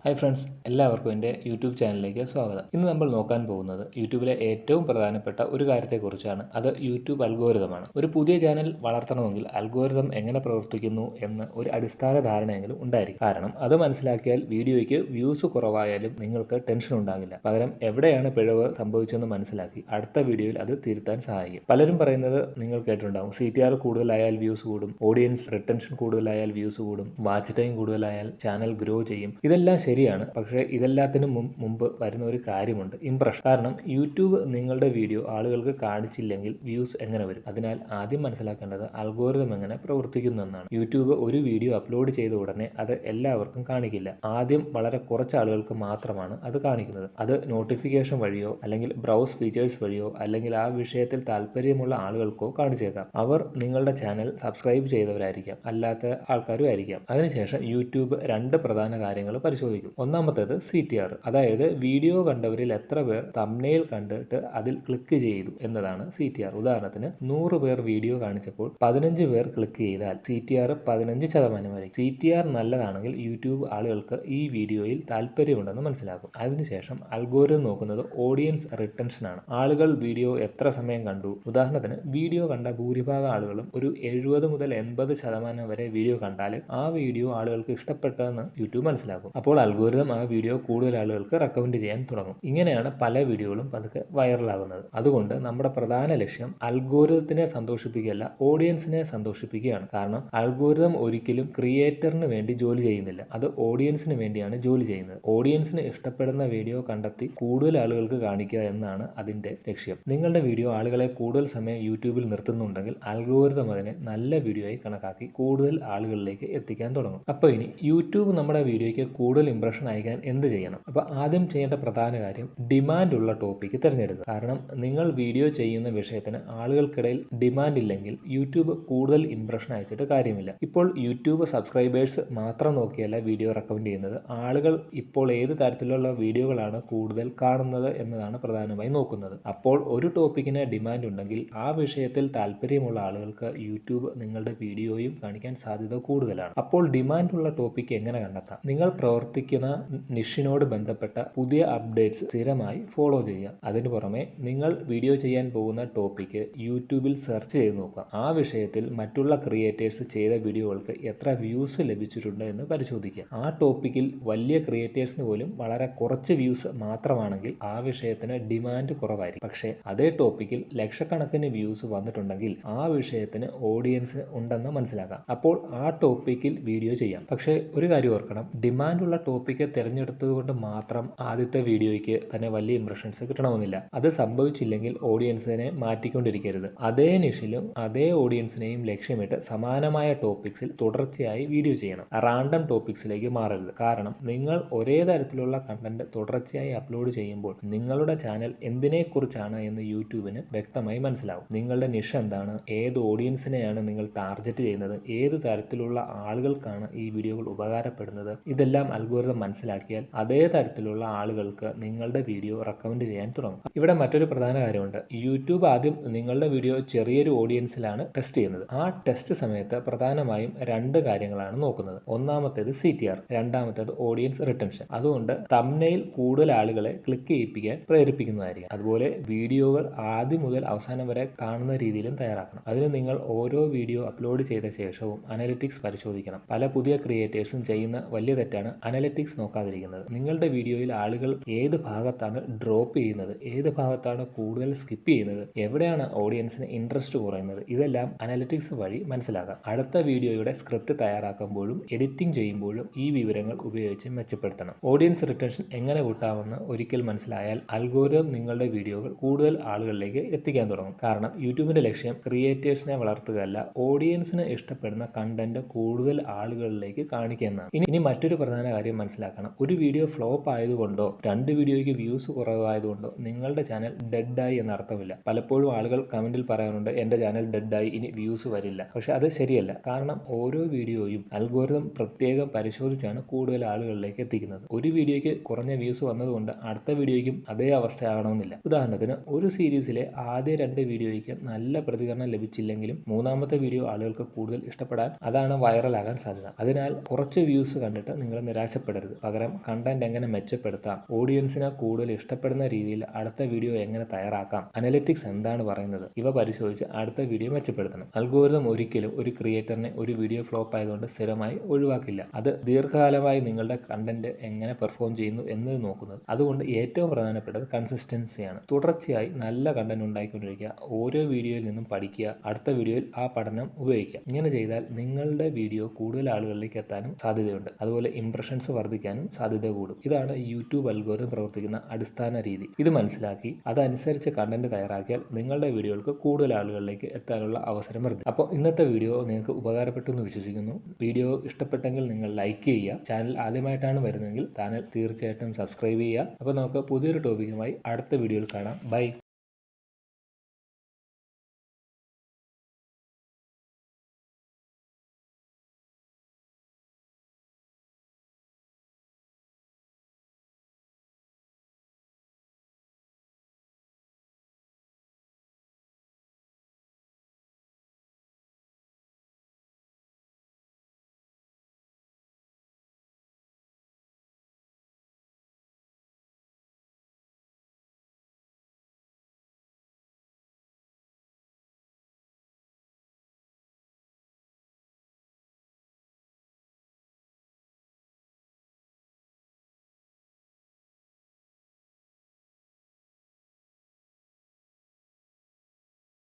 Hi friends, എല്ലാവർക്കും എൻ്റെ YouTube ചാനലിലേക്ക് സ്വാഗതം. ഇന്ന് നമ്മൾ നോക്കാൻ പോകുന്നത് യൂട്യൂബിലെ ഏറ്റവും പ്രധാനപ്പെട്ട ഒരു കാര്യത്തെക്കുറിച്ചാണ്. അത് യൂട്യൂബ് അൽഗോരിതമാണ്. ഒരു പുതിയ ചാനൽ വളർത്തണമെങ്കിൽ അൽഗോരിതം എങ്ങനെ പ്രവർത്തിക്കുന്നു എന്ന് ഒരു അടിസ്ഥാന ധാരണയെങ്കിലും ഉണ്ടായിരിക്കും. കാരണം അത് മനസ്സിലാക്കിയാൽ വീഡിയോയ്ക്ക് വ്യൂസ് കുറവായാലും നിങ്ങൾക്ക് ടെൻഷൻ ഉണ്ടാകില്ല. പകരം എവിടെയാണ് പിഴവ് സംഭവിച്ചതെന്ന് മനസ്സിലാക്കി അടുത്ത വീഡിയോയിൽ അത് തിരുത്താൻ സഹായിക്കും. പലരും പറയുന്നത് നിങ്ങൾ കേട്ടിട്ടുണ്ടാകും, CTR കൂടുതലായാൽ വ്യൂസ് കൂടും, ഓഡിയൻസ് റിട്ടൻഷൻ കൂടുതലായാൽ വ്യൂസ് കൂടും, വാച്ച് ടൈം കൂടുതലായാൽ ചാനൽ ഗ്രോ ചെയ്യും. ഇതെല്ലാം ശരിയാണ്. പക്ഷേ ഇതെല്ലാത്തിനും മുമ്പ് വരുന്ന ഒരു കാര്യമുണ്ട്, ഇംപ്രഷൻ. കാരണം യൂട്യൂബ് നിങ്ങളുടെ വീഡിയോ ആളുകൾക്ക് കാണിച്ചില്ലെങ്കിൽ വ്യൂസ് എങ്ങനെ വരും? അതിനാൽ ആദ്യം മനസ്സിലാക്കേണ്ടത് അൽഗോരിതം എങ്ങനെ പ്രവർത്തിക്കുന്നു എന്നാണ്. യൂട്യൂബ് ഒരു വീഡിയോ അപ്ലോഡ് ചെയ്ത ഉടനെ അത് എല്ലാവർക്കും കാണിക്കില്ല. ആദ്യം വളരെ കുറച്ച് ആളുകൾക്ക് മാത്രമാണ് അത് കാണിക്കുന്നത്. അത് നോട്ടിഫിക്കേഷൻ വഴിയോ അല്ലെങ്കിൽ ബ്രൗസ് ഫീച്ചേഴ്സ് വഴിയോ അല്ലെങ്കിൽ ആ വിഷയത്തിൽ താല്പര്യമുള്ള ആളുകൾക്കോ കാണിച്ചേക്കാം. അവർ നിങ്ങളുടെ ചാനൽ സബ്സ്ക്രൈബ് ചെയ്തവരായിരിക്കാം, അല്ലാത്ത ആൾക്കാരും ആയിരിക്കാം. അതിനുശേഷം യൂട്യൂബ് രണ്ട് പ്രധാന കാര്യങ്ങൾ പരിശോധിക്കും. ഒന്നാമത്തേത് CTR, അതായത് വീഡിയോ കണ്ടവരിൽ എത്ര പേർ തംബ്നെയിൽ കണ്ടിട്ട് അതിൽ ക്ലിക്ക് ചെയ്തു എന്നതാണ് CTR. ഉദാഹരണത്തിന് 100 പേർ വീഡിയോ കാണിച്ചപ്പോൾ 15 പേർ ക്ലിക്ക് ചെയ്താൽ CTR 15% വരെ. CTR നല്ലതാണെങ്കിൽ യൂട്യൂബ് ആളുകൾക്ക് ഈ വീഡിയോയിൽ താല്പര്യമുണ്ടെന്ന് മനസ്സിലാക്കും. അതിനുശേഷം അൽഗോരിതം നോക്കുന്നത് ഓഡിയൻസ് റിട്ടൻഷൻ ആണ്. ആളുകൾ വീഡിയോ എത്ര സമയം കണ്ടു? ഉദാഹരണത്തിന് വീഡിയോ കണ്ട ഭൂരിഭാഗം ആളുകളും ഒരു 70 മുതൽ 80% വരെ വീഡിയോ കണ്ടാൽ ആ വീഡിയോ ആളുകൾക്ക് ഇഷ്ടപ്പെട്ടതെന്ന് യൂട്യൂബ് മനസ്സിലാക്കും. അപ്പോൾ അൽഗോരിതം ആ വീഡിയോ കൂടുതൽ ആളുകൾക്ക് റെക്കമെൻഡ് ചെയ്യാൻ തുടങ്ങും. ഇങ്ങനെയാണ് പല വീഡിയോകളും പതുക്കെ വൈറലാകുന്നത്. അതുകൊണ്ട് നമ്മുടെ പ്രധാന ലക്ഷ്യം അൽഗോരിതത്തിനെ സന്തോഷിപ്പിക്കുകയല്ല, ഓഡിയൻസിനെ സന്തോഷിപ്പിക്കുകയാണ്. കാരണം അൽഗോരിതം ഒരിക്കലും ക്രിയേറ്ററിന് വേണ്ടി ജോലി ചെയ്യുന്നില്ല, അത് ഓഡിയൻസിന് വേണ്ടിയാണ് ജോലി ചെയ്യുന്നത്. ഓഡിയൻസിന് ഇഷ്ടപ്പെടുന്ന വീഡിയോ കണ്ടെത്തി കൂടുതൽ ആളുകൾക്ക് കാണിക്കുക എന്നാണ് അതിന്റെ ലക്ഷ്യം. നിങ്ങളുടെ വീഡിയോ ആളുകളെ കൂടുതൽ സമയം യൂട്യൂബിൽ നിർത്തുന്നുണ്ടെങ്കിൽ അൽഗോരിതം അതിനെ നല്ല വീഡിയോയായി കണക്കാക്കി കൂടുതൽ ആളുകളിലേക്ക് എത്തിക്കാൻ തുടങ്ങും. അപ്പോൾ ഇനി യൂട്യൂബ് നമ്മുടെ വീഡിയോയ്ക്ക് കൂടുതൽ ഇംപ്രഷൻ അയക്കാൻ എന്ത് ചെയ്യണം? അപ്പോൾ ആദ്യം ചെയ്യേണ്ട പ്രധാന കാര്യം ഡിമാൻഡ് ഉള്ള ടോപ്പിക്ക് തിരഞ്ഞെടുക്കുക. കാരണം നിങ്ങൾ വീഡിയോ ചെയ്യുന്ന വിഷയത്തിന് ആളുകൾക്കിടയിൽ ഡിമാൻഡ് ഇല്ലെങ്കിൽ യൂട്യൂബ് കൂടുതൽ ഇംപ്രഷൻ അയച്ചിട്ട് കാര്യമില്ല. ഇപ്പോൾ യൂട്യൂബ് സബ്സ്ക്രൈബേഴ്സ് മാത്രം നോക്കിയല്ല വീഡിയോ റെക്കമെൻഡ് ചെയ്യുന്നത്, ആളുകൾ ഇപ്പോൾ ഏത് തരത്തിലുള്ള വീഡിയോകളാണ് കൂടുതൽ കാണുന്നത് എന്നതാണ് പ്രധാനമായി നോക്കുന്നത്. അപ്പോൾ ഒരു ടോപ്പിക്കിന് ഡിമാൻഡ് ഉണ്ടെങ്കിൽ ആ വിഷയത്തിൽ താല്പര്യമുള്ള ആളുകൾക്ക് യൂട്യൂബ് നിങ്ങളുടെ വീഡിയോയും കാണിക്കാൻ സാധ്യത കൂടുതലാണ്. അപ്പോൾ ഡിമാൻഡുള്ള ടോപ്പിക്ക് എങ്ങനെ കണ്ടെത്താം? നിങ്ങൾ പ്രവർത്തിക്കുന്ന നിഷിനോട് ബന്ധപ്പെട്ട പുതിയ അപ്ഡേറ്റ്സ് സ്ഥിരമായി ഫോളോ ചെയ്യുക. അതിനു പുറമെ നിങ്ങൾ വീഡിയോ ചെയ്യാൻ പോകുന്ന ടോപ്പിക്ക് യൂട്യൂബിൽ സെർച്ച് ചെയ്ത് നോക്കുക. ആ വിഷയത്തിൽ മറ്റുള്ള ക്രിയേറ്റേഴ്സ് ചെയ്ത വീഡിയോകൾക്ക് എത്ര വ്യൂസ് ലഭിച്ചിട്ടുണ്ട് എന്ന് പരിശോധിക്കുക. ആ ടോപ്പിക്കിൽ വലിയ ക്രിയേറ്റേഴ്സിന് പോലും വളരെ കുറച്ച് വ്യൂസ് മാത്രമാണെങ്കിൽ ആ വിഷയത്തിന് ഡിമാൻഡ് കുറവായിരിക്കും. പക്ഷേ അതേ ടോപ്പിക്കിൽ ലക്ഷക്കണക്കിന് വ്യൂസ് വന്നിട്ടുണ്ടെങ്കിൽ ആ വിഷയത്തിന് ഓഡിയൻസ് ഉണ്ടെന്ന് മനസ്സിലാക്കാം. അപ്പോൾ ആ ടോപ്പിക്കിൽ വീഡിയോ ചെയ്യാം. പക്ഷേ ഒരു കാര്യം ഓർക്കണം, ഡിമാൻഡുള്ള ടോപ്പിക്ക് തിരഞ്ഞെടുത്തത് കൊണ്ട് മാത്രം ആദ്യത്തെ വീഡിയോയ്ക്ക് തന്നെ വലിയ ഇംപ്രഷൻസ് കിട്ടണമെന്നില്ല. അത് സംഭവിച്ചില്ലെങ്കിൽ ഓഡിയൻസിനെ മാറ്റിക്കൊണ്ടിരിക്കരുത്. അതേ നിഷിലും അതേ ഓഡിയൻസിനെയും ലക്ഷ്യമിട്ട് സമാനമായ ടോപ്പിക്സിൽ തുടർച്ചയായി വീഡിയോ ചെയ്യണം. റാൻഡം ടോപ്പിക്സിലേക്ക് മാറരുത്. കാരണം നിങ്ങൾ ഒരേ തരത്തിലുള്ള കണ്ടന്റ് തുടർച്ചയായി അപ്ലോഡ് ചെയ്യുമ്പോൾ നിങ്ങളുടെ ചാനൽ എന്തിനെക്കുറിച്ചാണ് എന്ന് യൂട്യൂബിന് വ്യക്തമായി മനസ്സിലാവും. നിങ്ങളുടെ നിഷ എന്താണ്, ഏത് ഓഡിയൻസിനെയാണ് നിങ്ങൾ ടാർഗറ്റ് ചെയ്യുന്നത്, ഏത് തരത്തിലുള്ള ആളുകൾക്കാണ് ഈ വീഡിയോകൾ ഉപകാരപ്പെടുന്നത്, ഇതെല്ലാം അൽഗോരിതം മനസ്സിലാക്കിയാൽ അതേ തരത്തിലുള്ള ആളുകൾക്ക് നിങ്ങളുടെ വീഡിയോ റെക്കമെൻഡ് ചെയ്യാൻ തുടങ്ങും. ഇവിടെ മറ്റൊരു പ്രധാന കാര്യമുണ്ട്. യൂട്യൂബ് ആദ്യം നിങ്ങളുടെ വീഡിയോ ചെറിയൊരു ഓഡിയൻസിലാണ് ടെസ്റ്റ് ചെയ്യുന്നത്. ആ ടെസ്റ്റ് സമയത്ത് പ്രധാനമായും രണ്ട് കാര്യങ്ങളാണ് നോക്കുന്നത്. ഒന്നാമത്തേത് CTR, രണ്ടാമത്തേത് ഓഡിയൻസ് റിട്ടൻഷൻ. അതുകൊണ്ട് തംബ്നെയിൽ കൂടുതൽ ആളുകളെ ക്ലിക്ക് ചെയ്യിപ്പിക്കാൻ പ്രേരിപ്പിക്കുന്നതായിരിക്കും. അതുപോലെ വീഡിയോകൾ ആദ്യം മുതൽ അവസാനം വരെ കാണുന്ന രീതിയിലും തയ്യാറാക്കണം. അതിന് നിങ്ങൾ ഓരോ വീഡിയോ അപ്ലോഡ് ചെയ്ത ശേഷവും അനലിറ്റിക്സ് പരിശോധിക്കണം. പല പുതിയ ക്രിയേറ്റേഴ്സും ചെയ്യുന്ന വലിയ തെറ്റാണ് അനലിറ്റിക്സ് നോക്കാതിരിക്കുന്നത്. നിങ്ങളുടെ വീഡിയോയിൽ ആളുകൾ ഏത് ഭാഗത്താണ് ഡ്രോപ്പ് ചെയ്യുന്നത്, ഏത് ഭാഗത്താണ് കൂടുതൽ സ്കിപ്പ് ചെയ്യുന്നത്, എവിടെയാണ് ഓഡിയൻസിന് ഇൻട്രസ്റ്റ് കുറയുന്നത്, ഇതെല്ലാം അനലിറ്റിക്സ് വഴി മനസ്സിലാക്കാം. അടുത്ത വീഡിയോയുടെ സ്ക്രിപ്റ്റ് തയ്യാറാക്കുമ്പോഴും എഡിറ്റിംഗ് ചെയ്യുമ്പോഴും ഈ വിവരങ്ങൾ ഉപയോഗിച്ച് മെച്ചപ്പെടുത്തണം. ഓഡിയൻസ് റിട്ടൻഷൻ എങ്ങനെ കൂട്ടാമെന്ന് ഒരിക്കൽ മനസ്സിലായാൽ അൽഗോരിതം നിങ്ങളുടെ വീഡിയോകൾ കൂടുതൽ ആളുകളിലേക്ക് എത്തിക്കാൻ തുടങ്ങും. കാരണം യൂട്യൂബിന്റെ ലക്ഷ്യം ക്രിയേറ്റേഴ്സിനെ വളർത്തുകയല്ല, ഓഡിയൻസിന് ഇഷ്ടപ്പെടുന്ന കണ്ടന്റ് കൂടുതൽ ആളുകളിലേക്ക് കാണിക്കുക എന്നാണ്. ഇനി മറ്റൊരു പ്രധാന കാര്യം മനസ്സിലാക്കണം. ഒരു വീഡിയോ ഫ്ലോപ്പ് ആയതുകൊണ്ടോ രണ്ട് വീഡിയോയ്ക്ക് വ്യൂസ് കുറവായതുകൊണ്ടോ നിങ്ങളുടെ ചാനൽ ഡെഡായി എന്ന അർത്ഥമില്ല. പലപ്പോഴും ആളുകൾ കമന്റിൽ പറയാറുണ്ട്, എൻ്റെ ചാനൽ ഡെഡായി, ഇനി വ്യൂസ് വരില്ല. പക്ഷെ അത് ശരിയല്ല. കാരണം ഓരോ വീഡിയോയും അൽഗോരിതം പ്രത്യേകം പരിശോധിച്ചാണ് കൂടുതൽ ആളുകളിലേക്ക് എത്തിക്കുന്നത്. ഒരു വീഡിയോയ്ക്ക് കുറഞ്ഞ വ്യൂസ് വന്നതുകൊണ്ട് അടുത്ത വീഡിയോയ്ക്കും അതേ അവസ്ഥയാകണമെന്നില്ല. ഉദാഹരണത്തിന് ഒരു സീരീസിലെ ആദ്യ 2 വീഡിയോയ്ക്ക് നല്ല പ്രതികരണം ലഭിച്ചില്ലെങ്കിലും മൂന്നാമത്തെ വീഡിയോ ആളുകൾക്ക് കൂടുതൽ ഇഷ്ടപ്പെടാൻ, അതാണ് വൈറലാകാൻ സാധ്യത. അതിനാൽ കുറച്ച് വ്യൂസ് കണ്ടിട്ട് നിങ്ങൾ നിരാശപ്പെടും നഷ്ടപ്പെടരുത്. പകരം കണ്ടന്റ് എങ്ങനെ മെച്ചപ്പെടുത്താം, ഓഡിയൻസിനെ കൂടുതൽ ഇഷ്ടപ്പെടുന്ന രീതിയിൽ അടുത്ത വീഡിയോ എങ്ങനെ തയ്യാറാക്കാം, അനലിറ്റിക്സ് എന്താണ് പറയുന്നത്, ഇവ പരിശോധിച്ച് അടുത്ത വീഡിയോ മെച്ചപ്പെടുത്തണം. അൽഗോരിതം ഒരിക്കലും ഒരു ക്രിയേറ്ററിനെ ഒരു വീഡിയോ ഫ്ലോപ്പ് ആയതുകൊണ്ട് സ്ഥിരമായി ഒഴിവാക്കില്ല. അത് ദീർഘകാലമായി നിങ്ങളുടെ കണ്ടന്റ് എങ്ങനെ പെർഫോം ചെയ്യുന്നു എന്നത് നോക്കുന്നത്. അതുകൊണ്ട് ഏറ്റവും പ്രധാനപ്പെട്ടത് കൺസിസ്റ്റൻസിയാണ്. തുടർച്ചയായി നല്ല കണ്ടന്റ് ഉണ്ടായിക്കൊണ്ടിരിക്കുക, ഓരോ വീഡിയോയിൽ നിന്നും പഠിക്കുക, അടുത്ത വീഡിയോയിൽ ആ പഠനം ഉപയോഗിക്കുക. ഇങ്ങനെ ചെയ്താൽ നിങ്ങളുടെ വീഡിയോ കൂടുതൽ ആളുകളിലേക്ക് എത്താനും സാധ്യതയുണ്ട്. അതുപോലെ ഇംപ്രഷൻസ് വർദ്ധിക്കാനും സാധ്യത കൂടും. ഇതാണ് യൂട്യൂബ് അൽഗോരിതം പ്രവർത്തിക്കുന്ന അടിസ്ഥാന രീതി. ഇത് മനസ്സിലാക്കി അതനുസരിച്ച് കണ്ടന്റ് തയ്യാറാക്കിയാൽ നിങ്ങളുടെ വീഡിയോകൾക്ക് കൂടുതൽ ആളുകളിലേക്ക് എത്താനുള്ള അവസരം വർദ്ധിക്കും. അപ്പോൾ ഇന്നത്തെ വീഡിയോ നിങ്ങൾക്ക് ഉപകാരപ്പെട്ടു എന്ന് വിശ്വസിക്കുന്നു. വീഡിയോ ഇഷ്ടപ്പെട്ടെങ്കിൽ നിങ്ങൾ ലൈക്ക് ചെയ്യുക. ചാനൽ ആദ്യമായിട്ടാണ് വരുന്നതെങ്കിൽ ചാനൽ തീർച്ചയായിട്ടും സബ്സ്ക്രൈബ് ചെയ്യുക. അപ്പോൾ നമുക്ക് പുതിയൊരു ടോപ്പിക്കുമായി അടുത്ത വീഡിയോയിൽ കാണാം. ബൈ.